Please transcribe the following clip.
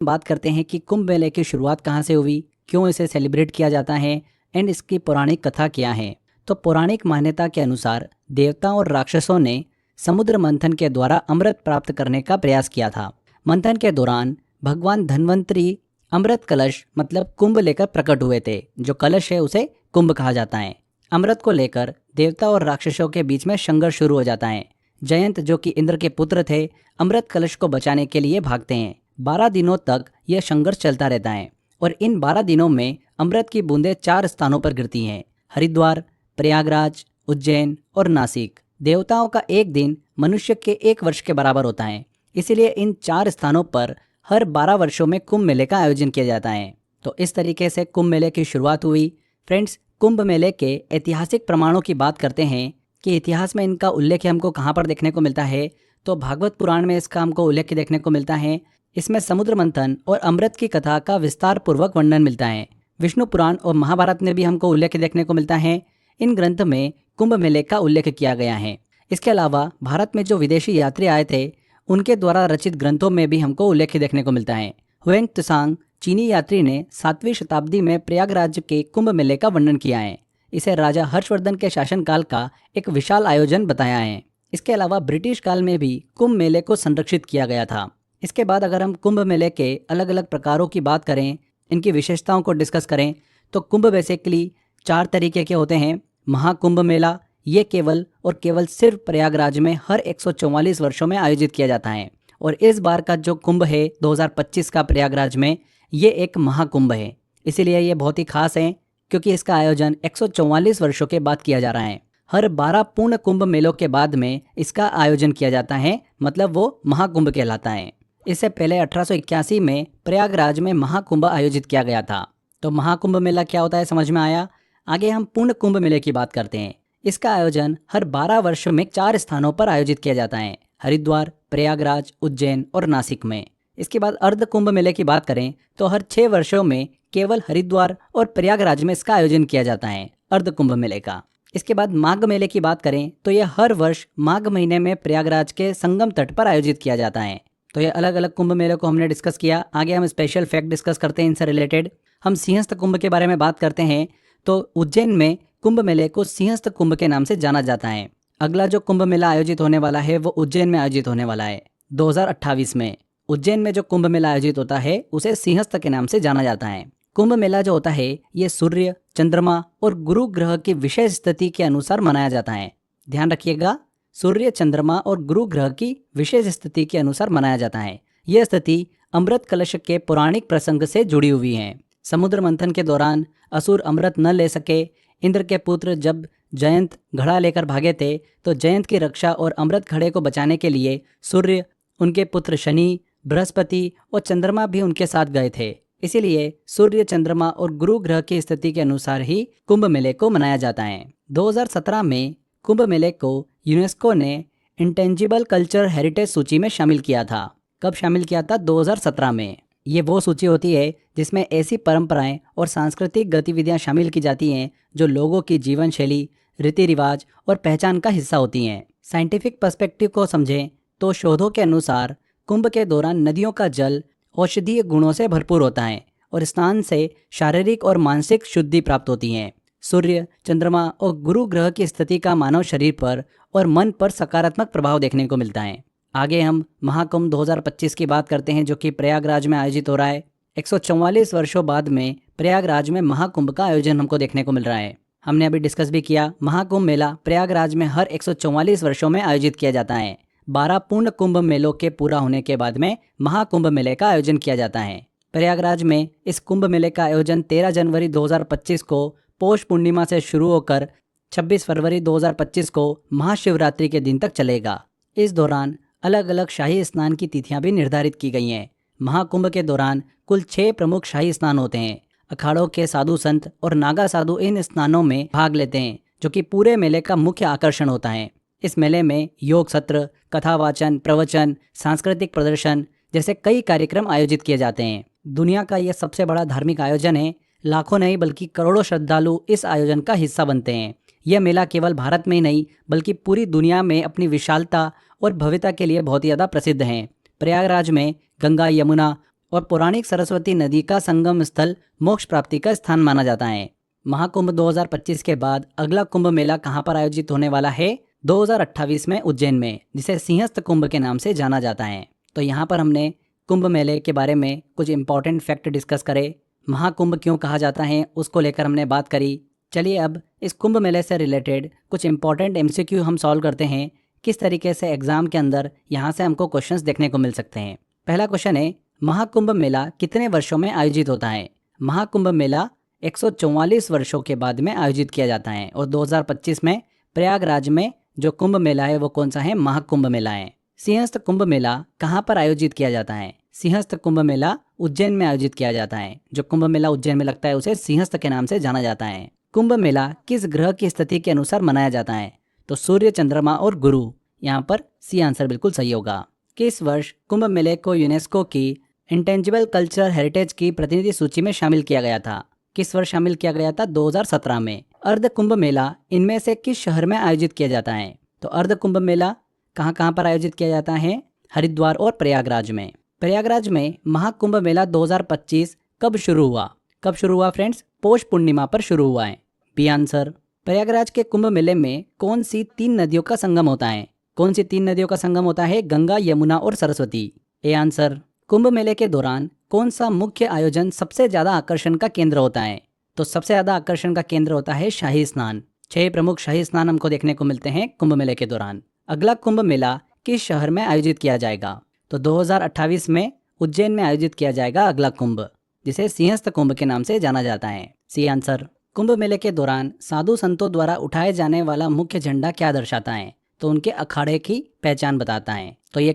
बात करते हैं कि कुंभ मेले की शुरुआत कहाँ से हुई, क्यों इसे सेलिब्रेट किया जाता है एंड इसकी पौराणिक कथा क्या है। तो पौराणिक मान्यता के अनुसार देवताओं और राक्षसों ने समुद्र मंथन के द्वारा अमृत प्राप्त करने का प्रयास किया था। मंथन के दौरान भगवान धन्वंतरी अमृत कलश मतलब कुंभ लेकर प्रकट हुए थे। जो कलश है उसे कुंभ कहा जाता है। अमृत को लेकर देवता और राक्षसों के बीच में संघर्ष शुरू हो जाता है। जयंत जो कि इंद्र के पुत्र थे, अमृत कलश को बचाने के लिए भागते हैं। 12 दिनों तक यह संघर्ष चलता रहता है और इन 12 दिनों में अमृत की बूंदें 4 स्थानों पर गिरती हैं: हरिद्वार, प्रयागराज, उज्जैन और नासिक। देवताओं का एक दिन मनुष्य के 1 वर्ष के बराबर होता है, इसीलिए इन 4 स्थानों पर हर 12 वर्षों में कुंभ मेले का आयोजन किया जाता है। तो इस तरीके से कुंभ मेले की शुरुआत हुई। फ्रेंड्स, कुंभ मेले के ऐतिहासिक प्रमाणों की बात करते हैं कि इतिहास में इनका उल्लेख हमको कहाँ पर देखने को मिलता है। तो भागवत पुराण में इसका हमको उल्लेख देखने को मिलता है। इसमें समुद्र मंथन और अमृत की कथा का विस्तार पूर्वक वर्णन मिलता है। विष्णु पुराण और महाभारत में भी हमको उल्लेख देखने को मिलता है। इन ग्रंथ में कुंभ मेले का उल्लेख किया गया है। इसके अलावा भारत में जो विदेशी यात्री आए थे उनके द्वारा रचित ग्रंथों में भी हमको उल्लेख देखने को मिलता है। हुएंग त्सांग चीनी यात्री ने 7वीं शताब्दी में प्रयागराज के कुंभ मेले का वर्णन किया है। इसे राजा हर्षवर्धन के शासनकाल का एक विशाल आयोजन बताया है। इसके अलावा ब्रिटिश काल में भी कुंभ मेले को संरक्षित किया गया था। इसके बाद अगर हम कुंभ मेले के अलग अलग प्रकारों की बात करें, इनकी विशेषताओं को डिस्कस करें, तो कुंभ बेसिकली 4 तरीके के होते हैं। महाकुंभ मेला, ये केवल और केवल सिर्फ प्रयागराज में हर 144 वर्षों में आयोजित किया जाता है। और इस बार का जो कुंभ है 2025 का प्रयागराज में, ये एक महाकुंभ है। इसीलिए ये बहुत ही खास है क्योंकि इसका आयोजन 144 वर्षों के बाद किया जा रहा है। हर 12 पूर्ण कुंभ मेलों के बाद में इसका आयोजन किया जाता है, मतलब वो महाकुंभ कहलाता है। इससे पहले 1881 में प्रयागराज में महाकुंभ आयोजित किया गया था। तो महाकुंभ मेला क्या होता है समझ में आया। आगे हम पूर्ण कुंभ मेले की बात करते हैं। इसका आयोजन हर 12 वर्षों में 4 स्थानों पर आयोजित किया जाता है: हरिद्वार, प्रयागराज, उज्जैन और नासिक में। इसके बाद अर्ध कुंभ मेले की बात करें तो हर 6 वर्षों में केवल हरिद्वार और प्रयागराज में इसका आयोजन किया जाता है, अर्ध कुंभ मेले का। इसके बाद माघ मेले की बात करें तो यह हर वर्ष माघ महीने में प्रयागराज के संगम तट पर आयोजित किया जाता है। तो ये अलग अलग कुंभ मेले को हमने डिस्कस किया। आगे हम स्पेशल फैक्ट डिस्कस करते हैं इनसे रिलेटेड। हम सिंहस्थ कुंभ के बारे में बात करते हैं। तो उज्जैन में कुंभ मेले को सिंहस्थ कुंभ के नाम से जाना जाता है। अगला जो कुंभ मेला आयोजित होने वाला है वो उज्जैन में आयोजित होने वाला है 2028 में। उज्जैन में जो कुंभ मेला आयोजित होता है उसे सिंहस्थ के नाम से जाना जाता है। कुंभ मेला जो होता है ये सूर्य, चंद्रमा और गुरु ग्रह की विशेष स्थिति के अनुसार मनाया जाता है। ध्यान रखिएगा, सूर्य, चंद्रमा और गुरु ग्रह की विशेष स्थिति के अनुसार मनाया जाता है। यह स्थिति अमृत कलश के पौराणिक प्रसंग से जुड़ी हुई है। समुद्र मंथन के दौरान असुर अमृत न ले सके। इंद्र के पुत्र जब जयंत घड़ा लेकर भागे थे तो जयंत की रक्षा और अमृत घड़े को बचाने के लिए सूर्य, उनके पुत्र शनि, बृहस्पति और चंद्रमा भी उनके साथ गए थे। इसीलिए सूर्य, चंद्रमा और गुरु ग्रह की स्थिति के अनुसार ही कुंभ मेले को मनाया जाता है। 2017 में कुंभ मेले को यूनेस्को ने इंटेंजिबल कल्चर हेरिटेज सूची में शामिल किया था। कब शामिल किया था? 2017 में। ये वो सूची होती है जिसमें ऐसी परंपराएं और सांस्कृतिक गतिविधियां शामिल की जाती हैं जो लोगों की जीवन शैली, रीति रिवाज और पहचान का हिस्सा होती हैं। साइंटिफिक पर्सपेक्टिव को समझें तो शोधों के अनुसार कुंभ के दौरान नदियों का जल औषधीय गुणों से भरपूर होता है और स्नान से शारीरिक और मानसिक शुद्धि प्राप्त होती है। सूर्य, चंद्रमा और गुरु ग्रह की स्थिति का मानव शरीर पर और मन पर सकारात्मक प्रभाव देखने को मिलता है। आगे हम महाकुंभ 2025 की बात करते हैं जो कि प्रयागराज में आयोजित हो रहा है। 144 वर्षों बाद में प्रयागराज में महाकुंभ का आयोजन हमको देखने को मिल रहा है। हमने अभी डिस्कस भी किया, महाकुंभ मेला प्रयागराज में हर 144 वर्षों में आयोजित किया जाता है। 12 पूर्ण कुंभ मेलों के पूरा होने के बाद में महाकुंभ मेले का आयोजन किया जाता है। प्रयागराज में इस कुंभ मेले का आयोजन 13 जनवरी 2025 को पौष पूर्णिमा से शुरू होकर 26 फरवरी 2025 को महाशिवरात्रि के दिन तक चलेगा। इस दौरान अलग अलग शाही स्नान की तिथियां भी निर्धारित की गई हैं। महाकुंभ के दौरान कुल 6 प्रमुख शाही स्नान होते हैं। अखाड़ों के साधु संत और नागा साधु इन स्नानों में भाग लेते हैं जो कि पूरे मेले का मुख्य आकर्षण होता है। इस मेले में योग सत्र, कथा वाचन, प्रवचन, सांस्कृतिक प्रदर्शन जैसे कई कार्यक्रम आयोजित किए जाते हैं। दुनिया का यह सबसे बड़ा धार्मिक आयोजन है। लाखों नहीं बल्कि करोड़ों श्रद्धालु इस आयोजन का हिस्सा बनते हैं। यह मेला केवल भारत में ही नहीं बल्कि पूरी दुनिया में अपनी विशालता और भव्यता के लिए बहुत ही ज़्यादा प्रसिद्ध है। प्रयागराज में गंगा, यमुना और पौराणिक सरस्वती नदी का संगम स्थल मोक्ष प्राप्ति का स्थान माना जाता है। महाकुंभ 2025 के बाद अगला कुंभ मेला कहाँ पर आयोजित होने वाला है? 2028 में उज्जैन में, जिसे सिंहस्थ कुंभ के नाम से जाना जाता है। तो यहाँ पर हमने कुंभ मेले के बारे में कुछ इंपॉर्टेंट फैक्ट डिस्कस करे, महाकुंभ क्यों कहा जाता है उसको लेकर हमने बात करी। चलिए अब इस कुंभ मेले से रिलेटेड कुछ इंपॉर्टेंट एमसीक्यू हम सॉल्व करते हैं, किस तरीके से एग्जाम के अंदर यहाँ से हमको क्वेश्चंस देखने को मिल सकते हैं। पहला क्वेश्चन है, महाकुंभ मेला कितने वर्षों में आयोजित होता है? महाकुंभ मेला 144 वर्षों के बाद में आयोजित किया जाता है और 2025 में प्रयागराज में जो कुंभ मेला है वो कौन सा है? महाकुंभ मेला है। सिंहस्थ कुंभ मेला कहाँ पर आयोजित किया जाता है? सिंहस्थ कुंभ मेला उज्जैन में आयोजित किया जाता है। जो कुंभ मेला उज्जैन में लगता है उसे सिंहस्थ के नाम से जाना जाता है। कुंभ मेला किस ग्रह की स्थिति के अनुसार मनाया जाता है? तो सूर्य, चंद्रमा और गुरु। यहाँ पर सी आंसर बिल्कुल सही होगा। किस वर्ष कुंभ मेले को यूनेस्को की इंटेंजिबल कल्चरल हेरिटेज की प्रतिनिधि सूची में शामिल किया गया था? किस वर्ष शामिल किया गया था? 2017 में। अर्ध कुंभ मेला इनमें से किस शहर में आयोजित किया जाता है? तो अर्ध कुंभ मेला कहाँ कहाँ पर आयोजित किया जाता है? हरिद्वार और प्रयागराज में। प्रयागराज में महाकुंभ मेला 2025 कब शुरू हुआ? कब शुरू हुआ फ्रेंड्स? पौष पूर्णिमा पर शुरू हुआ है। B answer. प्रयागराज के कुंभ मेले में कौन सी 3 नदियों का संगम होता है? कौन सी 3 नदियों का संगम होता है? गंगा, यमुना और सरस्वती। A answer. कुंभ मेले के दौरान कौन सा मुख्य आयोजन सबसे ज्यादा आकर्षण का केंद्र होता है? तो सबसे ज्यादा आकर्षण का केंद्र होता है शाही स्नान। 6 प्रमुख शाही स्नान हमको देखने को मिलते हैं कुंभ मेले के दौरान। अगला कुंभ मेला किस शहर में आयोजित किया जाएगा? तो 2028 में उज्जैन में आयोजित किया जाएगा अगला कुंभ, जिसे सिंहस्थ कुंभ के नाम से जाना जाता है। C answer. कुंभ मेले के दौरान साधु संतों द्वारा उठाए जाने वाला मुख्य झंडा क्या दर्शाता है? तो उनके अखाड़े की पहचान बताता है। तो ये